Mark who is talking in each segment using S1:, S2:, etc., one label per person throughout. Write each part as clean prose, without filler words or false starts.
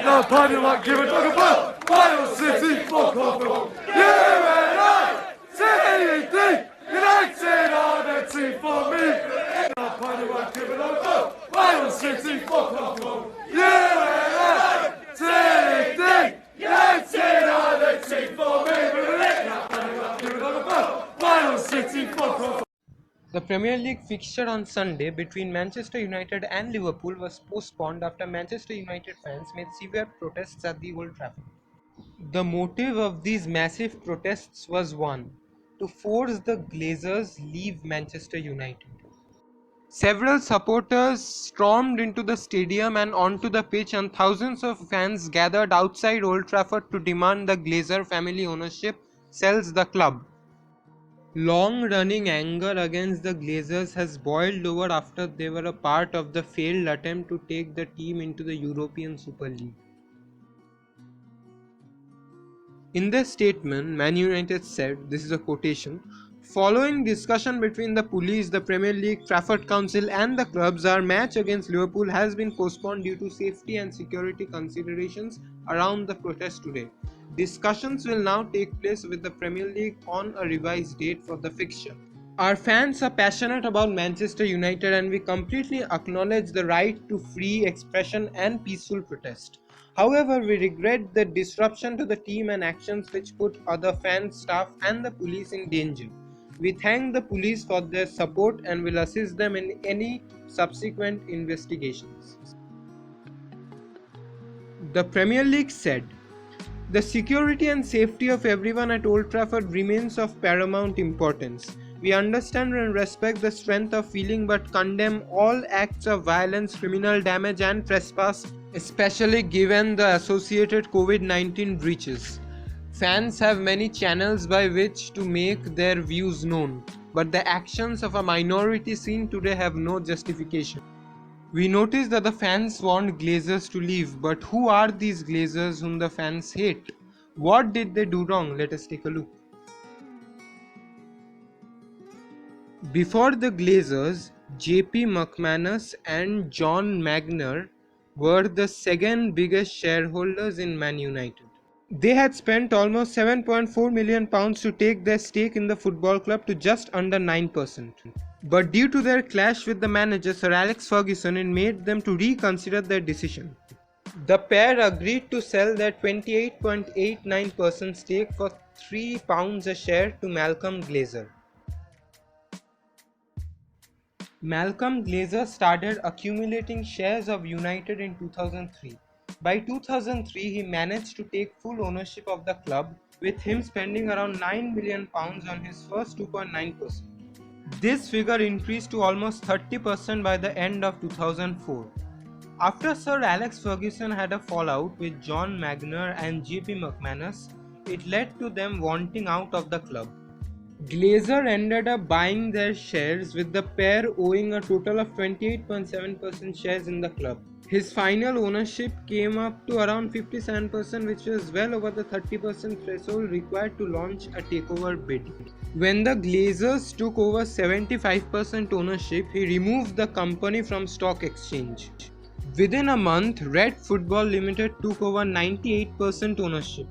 S1: Now party like give it a go. Final City football. You and I, CED, United are the team for me. Now party like give it a go. Final City football. You and I, CED, United are the team for me. Now party like give it a go. Final City football.
S2: The Premier League fixture on Sunday between Manchester United and Liverpool was postponed after Manchester United fans made severe protests at the Old Trafford. The motive of these massive protests was one: to force the Glazers leave Manchester United. Several supporters stormed into the stadium and onto the pitch, and thousands of fans gathered outside Old Trafford to demand the Glazer family ownership sells the club. Long-running anger against the Glazers has boiled over after they were a part of the failed attempt to take the team into the European Super League. In their statement, Man United said, this is a quotation, "Following discussion between the police, the Premier League, Trafford Council and the clubs, our match against Liverpool has been postponed due to safety and security considerations around the protest today. Discussions will now take place with the Premier League on a revised date for the fixture. Our fans are passionate about Manchester United and we completely acknowledge the right to free expression and peaceful protest. However, we regret the disruption to the team and actions which put other fans, staff and the police in danger. We thank the police for their support and will assist them in any subsequent investigations." The Premier League said, "The security and safety of everyone at Old Trafford remains of paramount importance. We understand and respect the strength of feeling but condemn all acts of violence, criminal damage and trespass, especially given the associated COVID-19 breaches. Fans have many channels by which to make their views known, but the actions of a minority seen today have no justification. We notice that the fans want Glazers to leave, but who are these Glazers whom the fans hate? What did they do wrong? Let us take a look. Before the Glazers, JP McManus and John Magner were the second biggest shareholders in Man United. They had spent almost £7.4 million to take their stake in the football club to just under 9%. But due to their clash with the manager Sir Alex Ferguson, it made them to reconsider their decision. The pair agreed to sell their 28.89% stake for £3 a share to Malcolm Glazer. Malcolm Glazer started accumulating shares of United in 2003. By 2003, he managed to take full ownership of the club, with him spending around £9 million on his first 2.9%. This figure increased to almost 30% by the end of 2004. After Sir Alex Ferguson had a fallout with John Magner and JP McManus, it led to them wanting out of the club. Glazer ended up buying their shares, with the pair owning a total of 28.7% shares in the club. His final ownership came up to around 57%, which was well over the 30% threshold required to launch a takeover bid. When the Glazers took over 75% ownership, he removed the company from stock exchange. Within a month, Red Football Limited took over 98% ownership.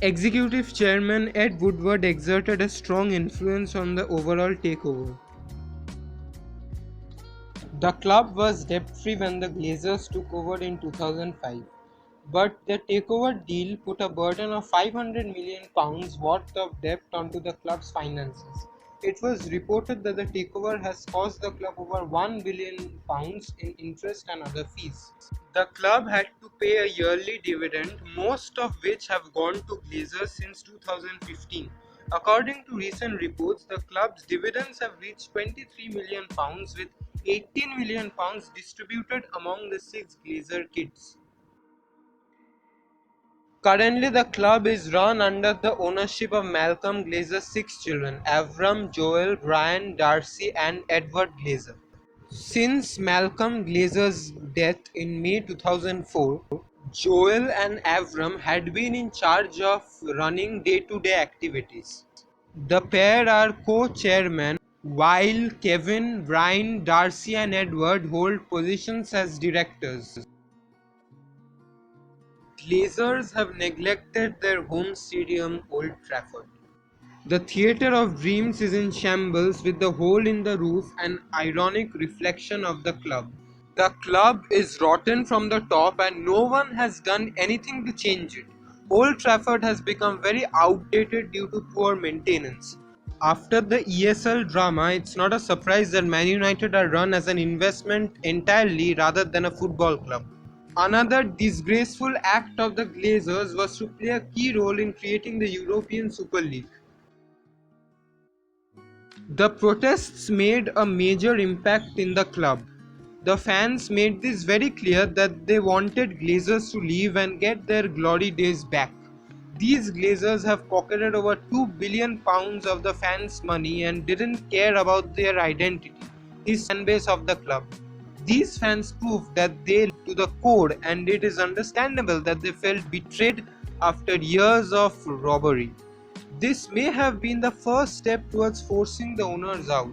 S2: Executive Chairman Ed Woodward exerted a strong influence on the overall takeover. The club was debt-free when the Glazers took over in 2005, but the takeover deal put a burden of £500 million worth of debt onto the club's finances. It was reported that the takeover has cost the club over £1 billion in interest and other fees. The club had to pay a yearly dividend, most of which have gone to Glazers since 2015. According to recent reports, the club's dividends have reached £23 million, with £18 million distributed among the 6 Glazer kids. Currently, the club is run under the ownership of Malcolm Glazer's 6 children, Avram, Joel, Brian, Darcy and Edward Glazer. Since Malcolm Glazer's death in May 2004, Joel and Avram had been in charge of running day-to-day activities. The pair are co-chairmen, while Kevin, Brian, Darcy and Edward hold positions as directors. Glazers have neglected their home stadium, Old Trafford. The Theatre of Dreams is in shambles with the hole in the roof an ironic reflection of the club. The club is rotten from the top and no one has done anything to change it. Old Trafford has become very outdated due to poor maintenance. After the ESL drama, it's not a surprise that Man United are run as an investment entirely rather than a football club. Another disgraceful act of the Glazers was to play a key role in creating the European Super League. The protests made a major impact in the club. The fans made this very clear that they wanted Glazers to leave and get their glory days back. These Glazers have pocketed over £2 billion of the fans' money and didn't care about their identity, his fanbase of the club. These fans proved that they lived to the core, and it is understandable that they felt betrayed after years of robbery. This may have been the first step towards forcing the owners out.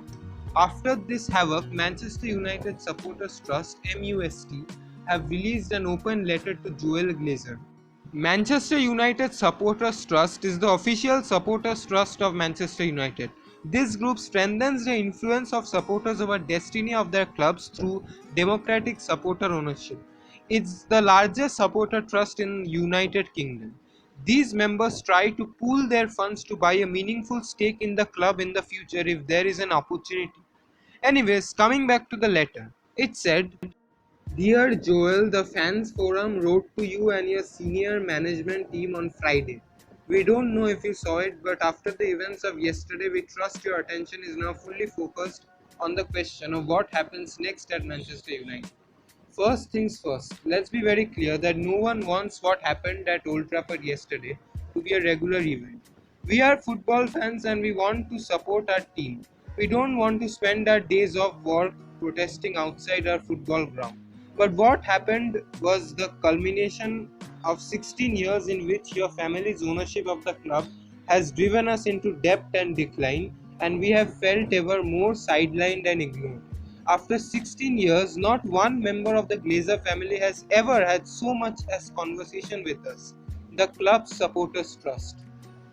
S2: After this havoc, Manchester United Supporters Trust (MUST) have released an open letter to Joel Glazer. Manchester United Supporters Trust is the official supporters trust of Manchester United. This group strengthens the influence of supporters over destiny of their clubs through democratic supporter ownership. It's the largest supporter trust in United Kingdom. These members try to pool their funds to buy a meaningful stake in the club in the future if there is an opportunity. Anyways, coming back to the letter, it said, Dear Joel, the fans forum wrote to you and your senior management team on Friday. We don't know if you saw it, but after the events of yesterday, we trust your attention is now fully focused on the question of what happens next at Manchester United. First things first, let's be very clear that no one wants what happened at Old Trafford yesterday to be a regular event. We are football fans and we want to support our team. We don't want to spend our days off work protesting outside our football ground. But what happened was the culmination of 16 years in which your family's ownership of the club has driven us into debt and decline, and we have felt ever more sidelined and ignored. After 16 years, not one member of the Glazer family has ever had so much as conversation with us, the club's supporters trust.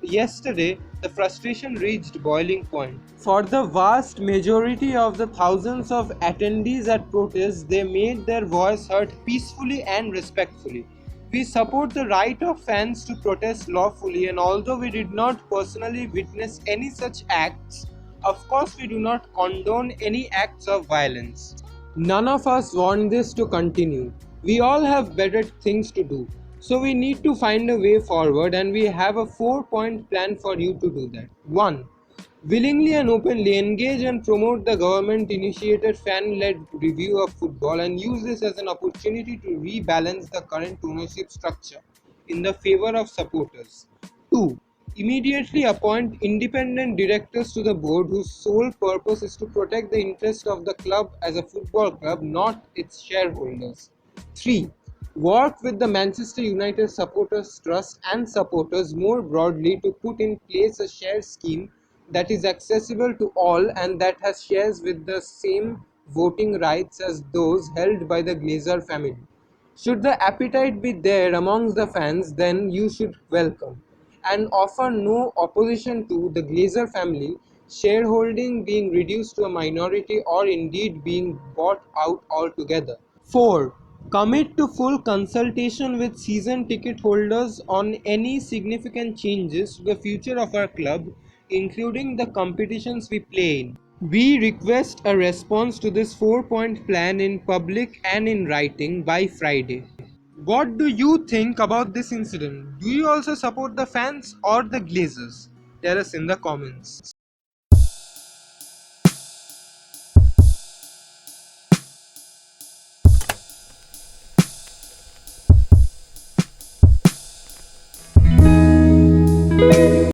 S2: Yesterday, the frustration reached boiling point. For the vast majority of the thousands of attendees at protests, they made their voice heard peacefully and respectfully. We support the right of fans to protest lawfully, and although we did not personally witness any such acts, of course we do not condone any acts of violence. None of us want this to continue. We all have better things to do. So we need to find a way forward, and we have a 4-point plan for you to do that. 1. Willingly and openly engage and promote the government initiated fan led review of football and use this as an opportunity to rebalance the current ownership structure in the favor of supporters. 2. Immediately appoint independent directors to the board whose sole purpose is to protect the interest of the club as a football club, not its shareholders. 3. Work with the Manchester United Supporters Trust and supporters more broadly to put in place a share scheme that is accessible to all and that has shares with the same voting rights as those held by the Glazer family. Should the appetite be there amongst the fans, then you should welcome and offer no opposition to the Glazer family shareholding being reduced to a minority or indeed being bought out altogether. 4. Commit to full consultation with season ticket holders on any significant changes to the future of our club, including the competitions we play in. We request a response to this 4-point plan in public and in writing by Friday. What do you think about this incident? Do you also support the fans or the Glazers? Tell us in the comments.